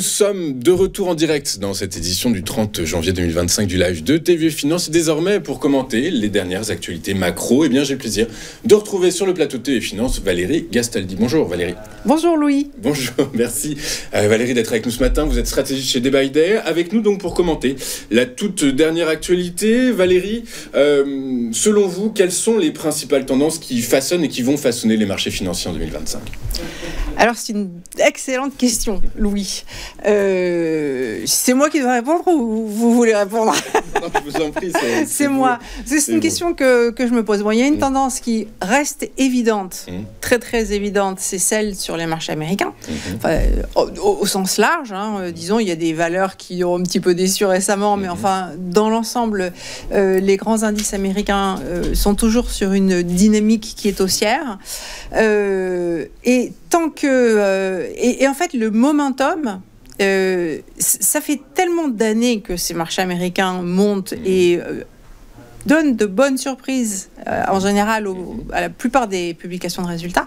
sommes de retour en direct dans cette édition du 30 janvier 2025 du live de TVE Finance. Et désormais, pour commenter les dernières actualités macro, j'ai le plaisir de retrouver sur le plateau de TVE Finance Valérie Gastaldi. Bonjour Valérie. Bonjour Louis. Bonjour, merci Valérie d'être avec nous ce matin. Vous êtes stratégiste chez Day by Day. Avec nous donc pour commenter la toute dernière actualité. Valérie, selon vous, quelles sont les principales tendances qui façonnent et qui vont façonner les marchés financiers en 2025 ? Alors c'est une excellente question, Louis. C'est moi qui dois répondre ou vous voulez répondre ? Non, je vous en prie, c'est moi. C'est une question que je me pose. Bon, il y a une tendance qui reste évidente, très très évidente, c'est celle sur les marchés américains. Enfin, au sens large, disons, il y a des valeurs qui ont un petit peu déçu récemment, mais enfin, dans l'ensemble, les grands indices américains sont toujours sur une dynamique qui est haussière. Et tant que... et en fait, le momentum... ça fait tellement d'années que ces marchés américains montent et donnent de bonnes surprises en général à la plupart des publications de résultats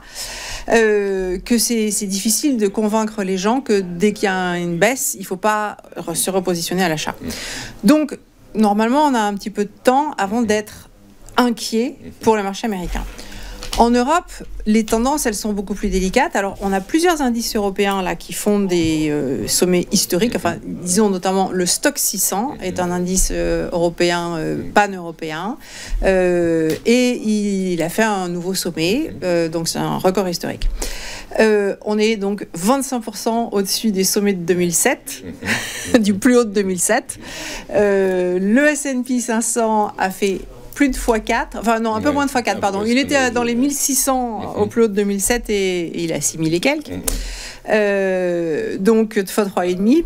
que c'est difficile de convaincre les gens que dès qu'il y a une baisse, il ne faut pas se repositionner à l'achat. Donc, normalement, on a un petit peu de temps avant d'être inquiet pour le marché américain. En Europe, les tendances, elles sont beaucoup plus délicates. Alors, on a plusieurs indices européens là qui font des sommets historiques. Enfin, disons notamment le Stoxx 600 est un indice européen, pan-européen, et il a fait un nouveau sommet. Donc, c'est un record historique. On est donc 25% au-dessus des sommets de 2007, du plus haut de 2007. Le S&P 500 a fait plus de x4, enfin non, un peu moins de x4, pardon. Il était dans les 1600 au plus haut de 2007 et il a 6000 et quelques. Donc, de fois 3,5.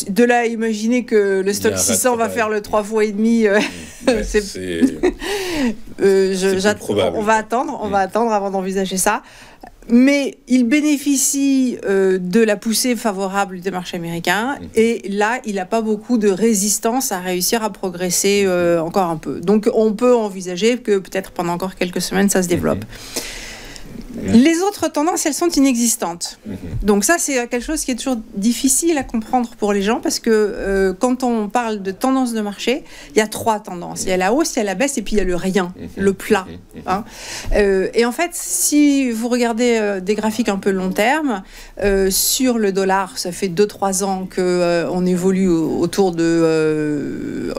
De là à imaginer que le Stoxx 600 va faire le 3 fois et demi, c'est probable. On va attendre avant d'envisager ça. Mais il bénéficie de la poussée favorable des marchés américains et là, il n'a pas beaucoup de résistance à réussir à progresser encore un peu. Donc, on peut envisager que peut-être pendant encore quelques semaines, ça se développe. Les autres tendances, elles sont inexistantes. Donc ça, c'est quelque chose qui est toujours difficile à comprendre pour les gens parce que quand on parle de tendance de marché, il y a trois tendances. Il y a la hausse, il y a la baisse et puis il y a le rien, le plat. Et en fait, si vous regardez des graphiques un peu long terme, sur le dollar, ça fait 2-3 ans qu'on évolue autour de...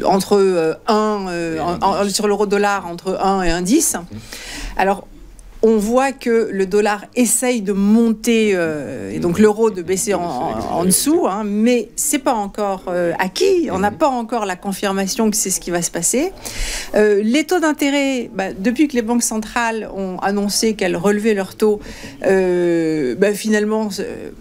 entre 1... sur l'euro-dollar, entre 1 et 1,10. Alors, on voit que le dollar essaye de monter et donc l'euro de baisser en dessous, mais c'est pas encore acquis. On n'a pas encore la confirmation que c'est ce qui va se passer. Les taux d'intérêt, depuis que les banques centrales ont annoncé qu'elles relevaient leurs taux, finalement,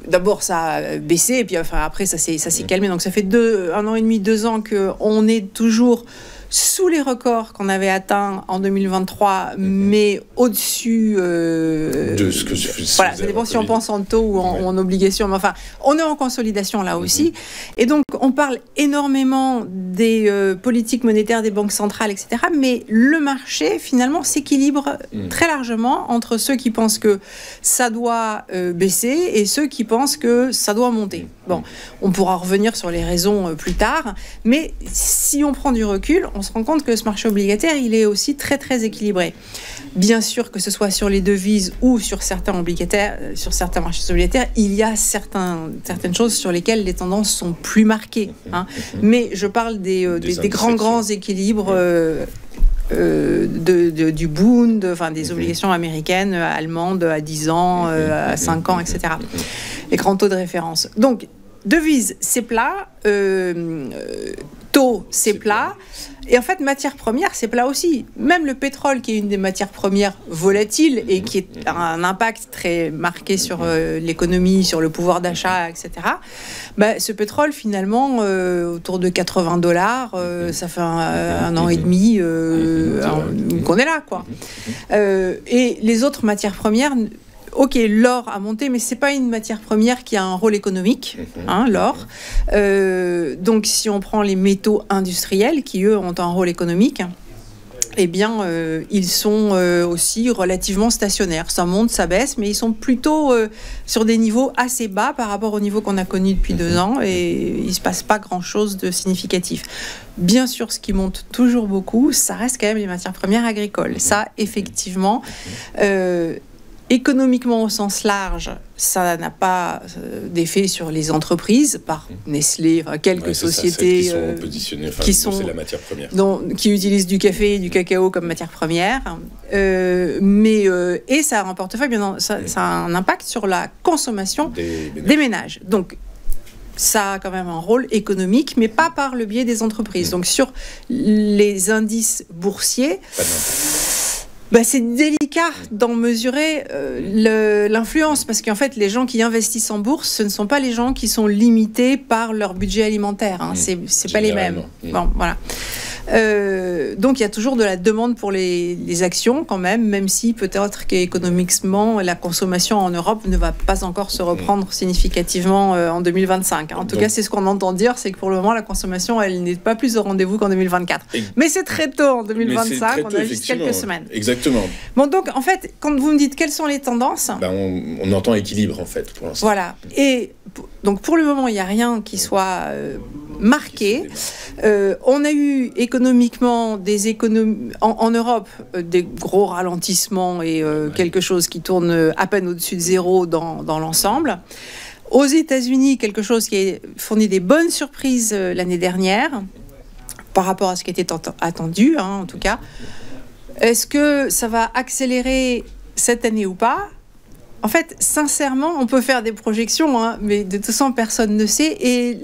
d'abord ça a baissé et puis après ça s'est calmé. Donc ça fait 1 an et demi, 2 ans qu'on est toujours sous les records qu'on avait atteints en 2023, mais au-dessus de ce que voilà, ça dépend si on pense en taux ou en obligations, mais enfin, on est en consolidation là aussi. Et donc, on parle énormément des politiques monétaires des banques centrales, etc. Mais le marché, finalement, s'équilibre très largement entre ceux qui pensent que ça doit baisser et ceux qui pensent que ça doit monter. Bon, on pourra revenir sur les raisons plus tard, mais si on prend du recul, on se rend compte que ce marché obligataire, il est aussi très très équilibré. Bien sûr, que ce soit sur les devises ou sur certains obligataires, sur certains marchés obligataires, il y a certaines choses sur lesquelles les tendances sont plus marquées. Mais je parle des grands équilibres du Bund, des obligations américaines, allemandes à 10 ans, à 5 ans, etc. Les grands taux de référence. Donc, devises, c'est plat. Taux, c'est plat. Et en fait, matières premières, c'est plat aussi. Même le pétrole, qui est une des matières premières volatiles et qui a un impact très marqué sur l'économie, sur le pouvoir d'achat, etc. Ce pétrole, finalement, autour de $80, ça fait un an et demi qu'on est là, quoi. Et les autres matières premières... Ok, l'or a monté, mais c'est pas une matière première qui a un rôle économique, l'or. Donc, si on prend les métaux industriels, qui eux ont un rôle économique, eh bien, ils sont aussi relativement stationnaires. Ça monte, ça baisse, mais ils sont plutôt sur des niveaux assez bas par rapport au niveau qu'on a connu depuis 2 ans, et il ne se passe pas grand-chose de significatif. Bien sûr, ce qui monte toujours beaucoup, ça reste quand même les matières premières agricoles. Ça, effectivement, économiquement au sens large, ça n'a pas d'effet sur les entreprises, par Nestlé, quelques sociétés qui sont positionnées, c'est la matière première. Qui utilisent du café et du cacao comme matière première. Et ça a un portefeuille, ça a un impact sur la consommation des ménages. Donc, ça a quand même un rôle économique, mais pas par le biais des entreprises. Donc, sur les indices boursiers, c'est délicat d'en mesurer l'influence, parce qu'en fait, les gens qui investissent en bourse, ce ne sont pas les gens qui sont limités par leur budget alimentaire. C'est pas les mêmes. Bon, voilà. Donc il y a toujours de la demande pour les actions quand même si peut-être qu'économiquement la consommation en Europe ne va pas encore se reprendre significativement en 2025. En tout cas, c'est ce qu'on entend dire, c'est que pour le moment la consommation elle n'est pas plus au rendez-vous qu'en 2024. Mais c'est très tôt en 2025, on a juste quelques semaines. Exactement. Bon, donc en fait, quand vous me dites quelles sont les tendances, on entend équilibre en fait pour l'instant. Voilà. Et donc pour le moment il n'y a rien qui soit marqué. On a eu économiquement en Europe des gros ralentissements et quelque chose qui tourne à peine au-dessus de zéro dans l'ensemble. Aux États-Unis, quelque chose qui a fourni des bonnes surprises l'année dernière par rapport à ce qui était attendu, en tout cas. Est-ce que ça va accélérer cette année ou pas ? En fait, sincèrement, on peut faire des projections, mais de toute façon, personne ne sait. Et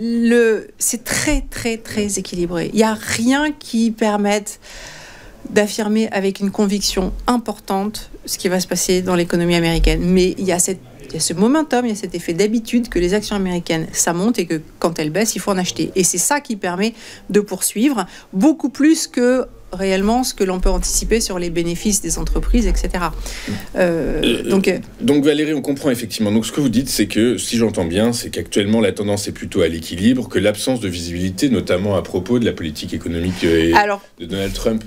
c'est très, très, très équilibré. Il n'y a rien qui permette d'affirmer avec une conviction importante ce qui va se passer dans l'économie américaine. Mais il y a ce momentum, il y a cet effet d'habitude que les actions américaines, ça monte et que quand elles baissent, il faut en acheter. Et c'est ça qui permet de poursuivre, beaucoup plus que réellement ce que l'on peut anticiper sur les bénéfices des entreprises, etc. Donc Valérie, on comprend effectivement. Donc ce que vous dites, c'est que, si j'entends bien, c'est qu'actuellement la tendance est plutôt à l'équilibre, que l'absence de visibilité, notamment à propos de la politique économique de Donald Trump,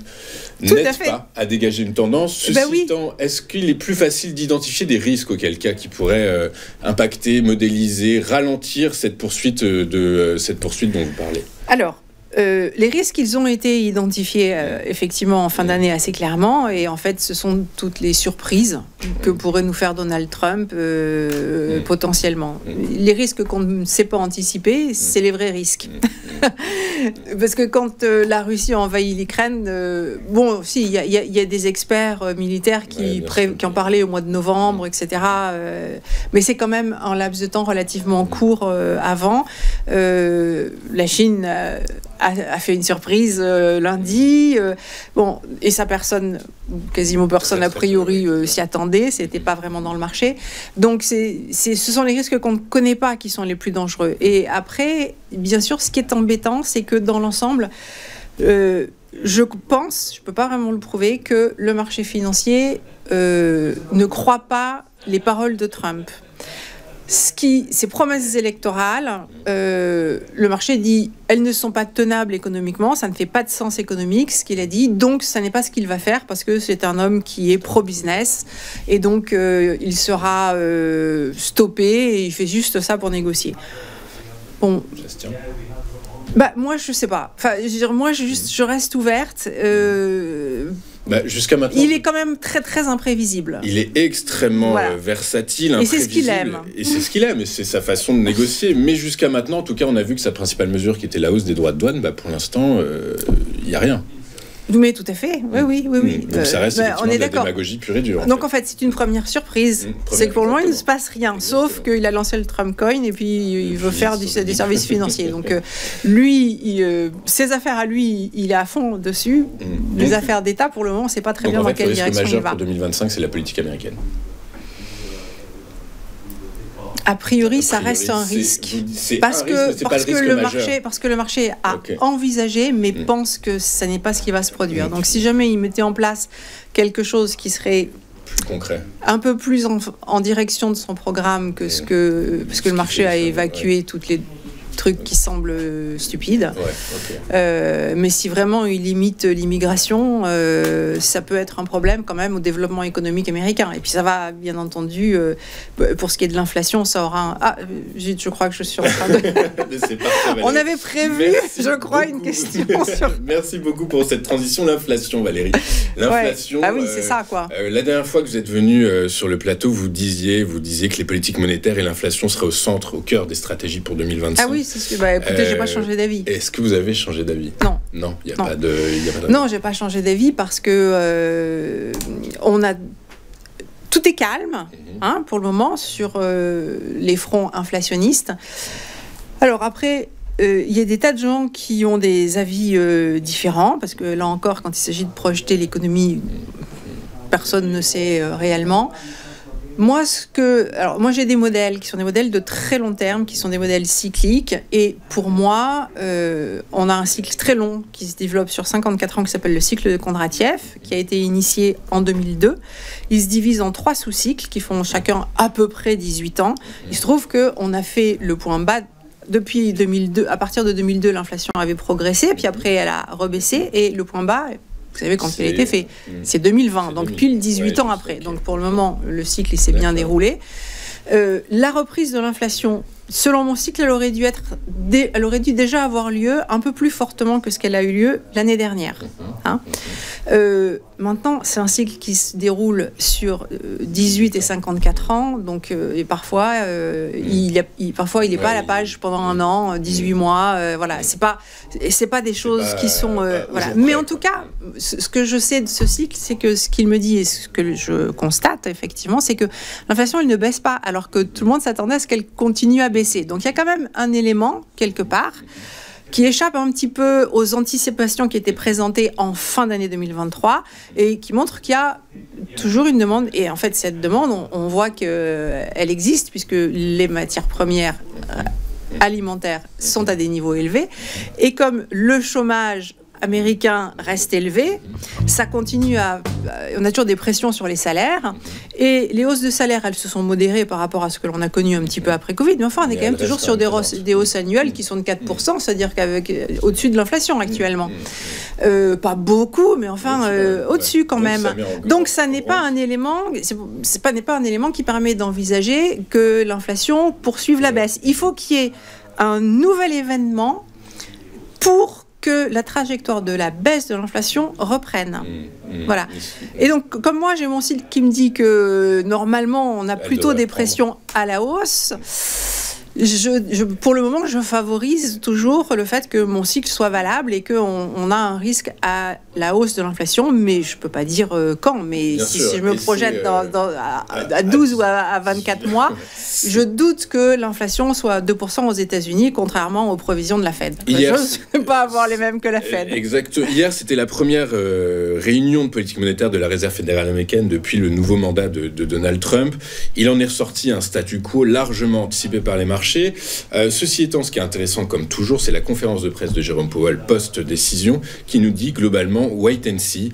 n'aide pas à dégager une tendance. Ceci étant, est-ce qu'il est plus facile d'identifier des risques auquel cas qui pourraient impacter, modéliser, ralentir cette poursuite dont vous parlez ? Alors, les risques, ils ont été identifiés effectivement en fin d'année assez clairement, et en fait ce sont toutes les surprises que pourrait nous faire Donald Trump potentiellement. Les risques qu'on ne sait pas anticiper, c'est les vrais risques. Parce que quand la Russie a envahi l'Ukraine, il y a des experts militaires qui en parlaient au mois de novembre, etc. Mais c'est quand même un laps de temps relativement court avant. La Chine a fait une surprise lundi, et ça quasiment personne a priori s'y attendait, c'était pas vraiment dans le marché. Donc ce sont les risques qu'on ne connaît pas qui sont les plus dangereux. Et après, bien sûr, ce qui est embêtant, c'est que dans l'ensemble, je pense, je peux pas vraiment le prouver, que le marché financier ne croit pas les paroles de Trump. Ces promesses électorales, le marché dit elles ne sont pas tenables économiquement, ça ne fait pas de sens économique ce qu'il a dit, donc ça n'est pas ce qu'il va faire parce que c'est un homme qui est pro-business et donc il sera stoppé et il fait juste ça pour négocier. Bon. Moi je sais pas. Enfin, je reste ouverte. Jusqu'à maintenant, il est quand même très très imprévisible. Il est extrêmement versatile, imprévisible. Et c'est ce qu'il aime. Et c'est ce qu'il aime, et c'est sa façon de négocier. Mais jusqu'à maintenant, en tout cas, on a vu que sa principale mesure, qui était la hausse des droits de douane, pour l'instant, il n'y a rien. Mais tout à fait, oui. Donc ça reste effectivement de la démagogie pure et dure. Donc en fait, c'est une première surprise. C'est que pour le moment, il ne se passe rien, sauf qu'il a lancé le Trump Coin et puis il veut faire des services financiers. Donc lui, ses affaires à lui, il est à fond dessus. Les affaires d'État, pour le moment, on ne sait pas très bien dans quelle direction il va. Le risque majeur pour 2025, c'est la politique américaine. A priori, ça reste un risque. Parce que le marché a envisagé, mais pense que ça n'est pas ce qui va se produire. Donc, si jamais il mettait en place quelque chose qui serait plus concret, un peu plus en direction de son programme parce que le marché a évacué toutes les trucs qui semblent stupides. Mais si vraiment il limite l'immigration, ça peut être un problème quand même au développement économique américain. Et puis ça va, bien entendu, pour ce qui est de l'inflation, ça aura un... je crois que je suis en train de... On avait prévu, je crois, une question sur... Merci beaucoup pour cette transition. L'inflation, Valérie. L'inflation... Ah oui, c'est ça, quoi. La dernière fois que vous êtes venu sur le plateau, vous disiez que les politiques monétaires et l'inflation seraient au cœur des stratégies pour 2025. Ah oui, c'est ce que... écoutez, j'ai pas changé d'avis. Est-ce que vous avez changé d'avis ? Non. Non, il n'y a pas de... Non, j'ai pas changé d'avis parce que on a... Tout est calme pour le moment sur les fronts inflationnistes. Alors après, il y a des tas de gens qui ont des avis différents, parce que là encore, quand il s'agit de projeter l'économie, personne ne sait réellement. Moi, j'ai des modèles qui sont des modèles de très long terme, qui sont des modèles cycliques. Et pour moi, on a un cycle très long qui se développe sur 54 ans, qui s'appelle le cycle de Kondratiev, qui a été initié en 2002. Il se divise en 3 sous-cycles qui font chacun à peu près 18 ans. Il se trouve qu'on a fait le point bas depuis 2002. À partir de 2002, l'inflation avait progressé, puis après, elle a rebaissé. Et le point bas... Vous savez quand il a été fait, c'est 2020, donc pile 18 ans après. Donc pour le moment, le cycle s'est bien déroulé. La reprise de l'inflation, selon mon cycle, elle aurait dû déjà avoir lieu un peu plus fortement que ce qu'elle a eu lieu l'année dernière. Maintenant, c'est un cycle qui se déroule sur 18 et 54 ans, donc et parfois il n'est pas à la page pendant un an, 18 mois, voilà. C'est pas des choses qui sont voilà. Mais en tout cas, ce que je sais de ce cycle, c'est que ce qu'il me dit et ce que je constate effectivement, c'est que l'inflation elle ne baisse pas, alors que tout le monde s'attendait à ce qu'elle continue à baisser. Donc il y a quand même un élément quelque part qui échappe un petit peu aux anticipations qui étaient présentées en fin d'année 2023 et qui montre qu'il y a toujours une demande. Et en fait, cette demande, on voit qu'elle existe puisque les matières premières alimentaires sont à des niveaux élevés. Et comme le chômage américain reste élevé, ça continue on a toujours des pressions sur les salaires et les hausses de salaire elles se sont modérées par rapport à ce que l'on a connu un petit peu après Covid, mais enfin on est quand même toujours sur des hausses annuelles qui sont de 4%, c'est-à-dire au-dessus de l'inflation actuellement. Pas beaucoup, mais enfin au-dessus quand même. Donc ça n'est pas un élément, n'est pas un élément qui permet d'envisager que l'inflation poursuive la baisse. Il faut qu'il y ait un nouvel événement pour que la trajectoire de la baisse de l'inflation reprenne. Voilà. Et donc, comme moi, j'ai mon cycle qui me dit que normalement, on a plutôt des pressions à la hausse. Pour le moment, je favorise toujours le fait que mon cycle soit valable et qu'on a un risque à la hausse de l'inflation, mais je ne peux pas dire quand. Mais si je me projette à 12 ou à 24 mois, je doute que l'inflation soit à 2% aux États-Unis, contrairement aux provisions de la Fed. Je ne peux pas avoir les mêmes que la Fed. Exact. Hier, c'était la première réunion de politique monétaire de la Réserve fédérale américaine depuis le nouveau mandat de Donald Trump. Il en est ressorti un statu quo largement anticipé par les marchés. Ceci étant, ce qui est intéressant, comme toujours, c'est la conférence de presse de Jérôme Powell post-décision qui nous dit globalement wait and see.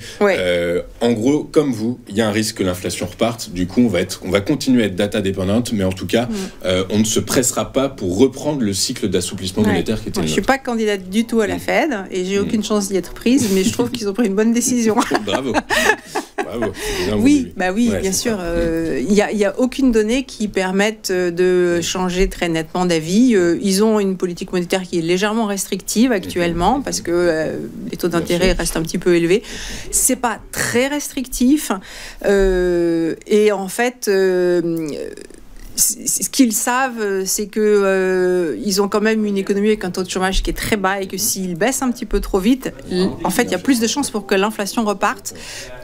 En gros, comme vous, il y a un risque que l'inflation reparte. Du coup, on va continuer à être data dépendante, mais en tout cas, on ne se pressera pas pour reprendre le cycle d'assouplissement monétaire qui était le nôtre. Je ne suis pas candidate du tout à la Fed et j'ai aucune chance d'y être prise, mais je trouve qu'ils ont pris une bonne décision. Bravo. Oui, bien sûr. Il n'y a aucune donnée qui permette de changer très nettement d'avis. Ils ont une politique monétaire qui est légèrement restrictive actuellement parce que les taux d'intérêt restent un petit peu élevés. C'est pas très restrictif et en fait. Ce qu'ils savent, c'est que ils ont quand même une économie avec un taux de chômage qui est très bas et que s'ils baissent un petit peu trop vite, en fait, il y a plus de chances pour que l'inflation reparte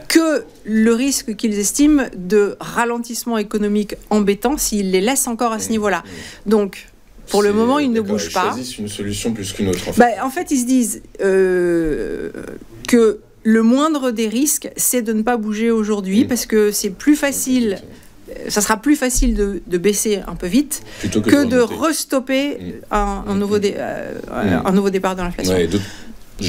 que le risque qu'ils estiment de ralentissement économique embêtant s'ils les laissent encore à ce niveau-là. Donc, pour le moment, ils ne bougent pas. Ils choisissent une solution plus qu'une autre. En fait, ils se disent que le moindre des risques, c'est de ne pas bouger aujourd'hui parce que c'est plus facile. Ça sera plus facile de baisser un peu vite que de restopper un nouveau départ de l'inflation.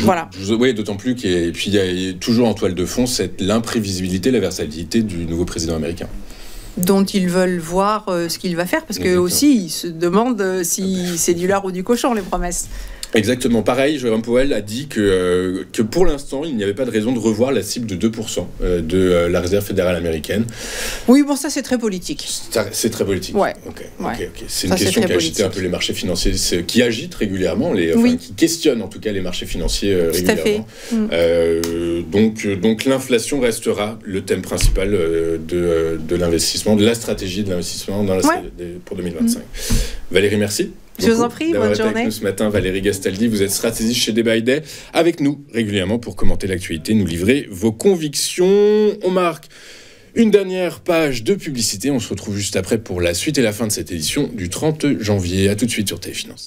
Voilà. D'autant plus qu'il y a toujours en toile de fond l'imprévisibilité, la versatilité du nouveau président américain. dont ils veulent voir ce qu'il va faire, parce que aussi ils se demandent si c'est du lard ou du cochon, les promesses. Exactement. Pareil, Jérôme Powell a dit que pour l'instant, il n'y avait pas de raison de revoir la cible de 2% de la Réserve fédérale américaine. Oui, bon, ça, c'est très politique. C'est très politique. Ouais. Ok. C'est ça, une question qui agite un peu les marchés financiers, qui agite régulièrement, qui questionne en tout cas les marchés financiers régulièrement. Tout à fait. Donc l'inflation restera le thème principal de l'investissement, de la stratégie de l'investissement pour 2025. Valérie, merci. Je vous en prie, bonne journée. Avec nous ce matin, Valérie Gastaldi, vous êtes stratégiste chez Day by Day, avec nous régulièrement pour commenter l'actualité, nous livrer vos convictions. On marque une dernière page de publicité. On se retrouve juste après pour la suite et la fin de cette édition du 30 janvier. A tout de suite sur Téléfinance.